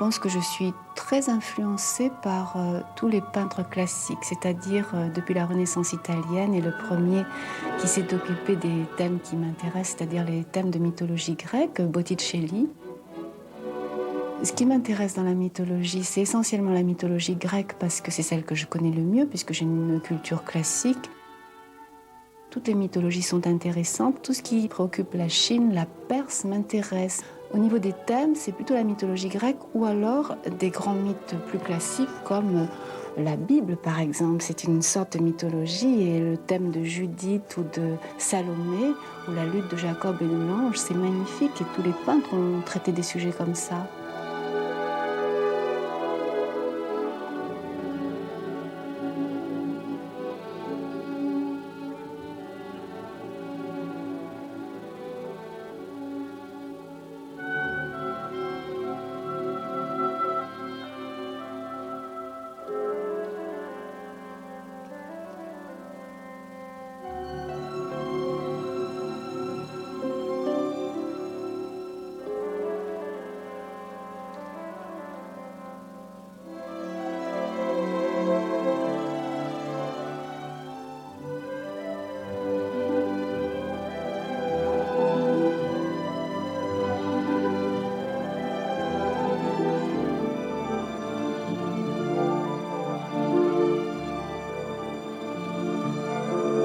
pense que je suis très influencée par tous les peintres classiques, c'est-à-dire depuis la Renaissance italienne et le premier qui s'est occupé des thèmes qui m'intéressent, c'est-à-dire les thèmes de mythologie grecque, Botticelli. Ce qui m'intéresse dans la mythologie, c'est essentiellement la mythologie grecque parce que c'est celle que je connais le mieux puisque j'ai une culture classique. Toutes les mythologies sont intéressantes. Tout ce qui préoccupe la Chine, la Perse m'intéresse. Au niveau des thèmes, c'est plutôt la mythologie grecque ou alors des grands mythes plus classiques comme la Bible, par exemple. C'est une sorte de mythologie et le thème de Judith ou de Salomé ou la lutte de Jacob et de l'ange, c'est magnifique et tous les peintres ont traité des sujets comme ça.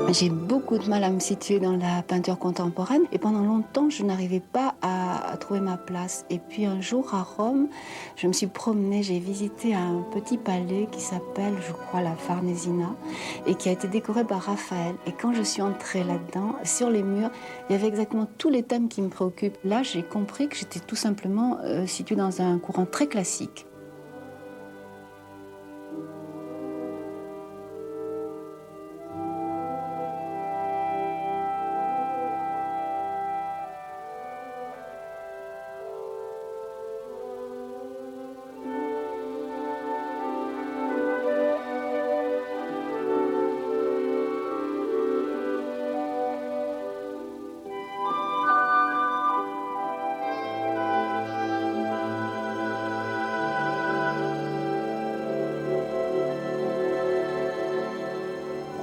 J'ai beaucoup de mal à me situer dans la peinture contemporaine et pendant longtemps, je n'arrivais pas à trouver ma place. Et puis un jour à Rome, je me suis promenée, j'ai visité un petit palais qui s'appelle, je crois, la Farnesina et qui a été décoré par Raphaël. Et quand je suis entrée là-dedans, sur les murs, il y avait exactement tous les thèmes qui me préoccupent. Là, j'ai compris que j'étais tout simplement située dans un courant très classique.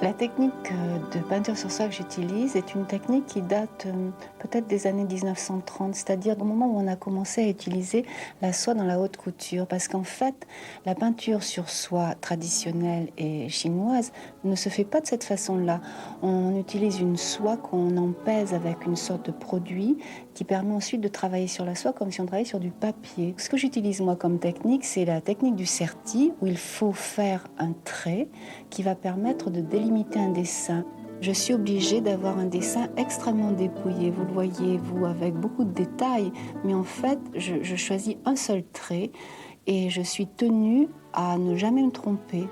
La technique de peinture sur soie que j'utilise est une technique qui date peut-être des années 1930, c'est-à-dire au moment où on a commencé à utiliser la soie dans la haute couture. Parce qu'en fait, la peinture sur soie traditionnelle et chinoise ne se fait pas de cette façon-là. On utilise une soie qu'on empèse avec une sorte de produit qui permet ensuite de travailler sur la soie comme si on travaillait sur du papier. Ce que j'utilise moi comme technique, c'est la technique du certi, où il faut faire un trait qui va permettre de délimiter un dessin. Je suis obligée d'avoir un dessin extrêmement dépouillé, vous le voyez, vous, avec beaucoup de détails, mais en fait, je choisis un seul trait et je suis tenue à ne jamais me tromper.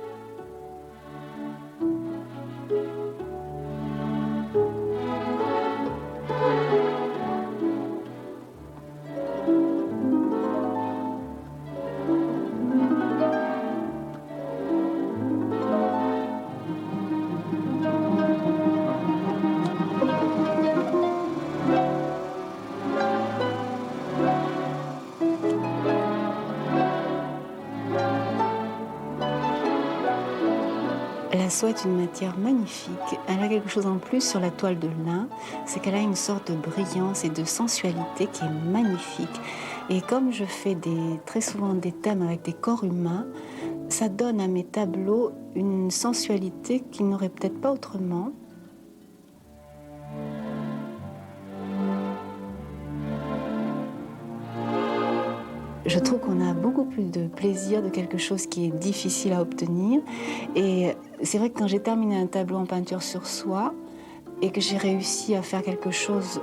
La soie est une matière magnifique. Elle a quelque chose en plus sur la toile de lin, c'est qu'elle a une sorte de brillance et de sensualité qui est magnifique. Et comme je fais très souvent des thèmes avec des corps humains, ça donne à mes tableaux une sensualité qu'ils n'auraient peut-être pas autrement. Je trouve qu'on a beaucoup plus de plaisir de quelque chose qui est difficile à obtenir. Et c'est vrai que quand j'ai terminé un tableau en peinture sur soie et que j'ai réussi à faire quelque chose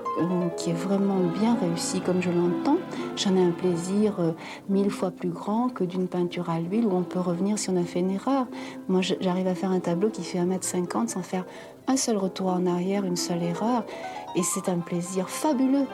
qui est vraiment bien réussi comme je l'entends, j'en ai un plaisir 1000 fois plus grand que d'une peinture à l'huile où on peut revenir si on a fait une erreur. Moi, j'arrive à faire un tableau qui fait 1,50 m sans faire un seul retour en arrière, une seule erreur. Et c'est un plaisir fabuleux.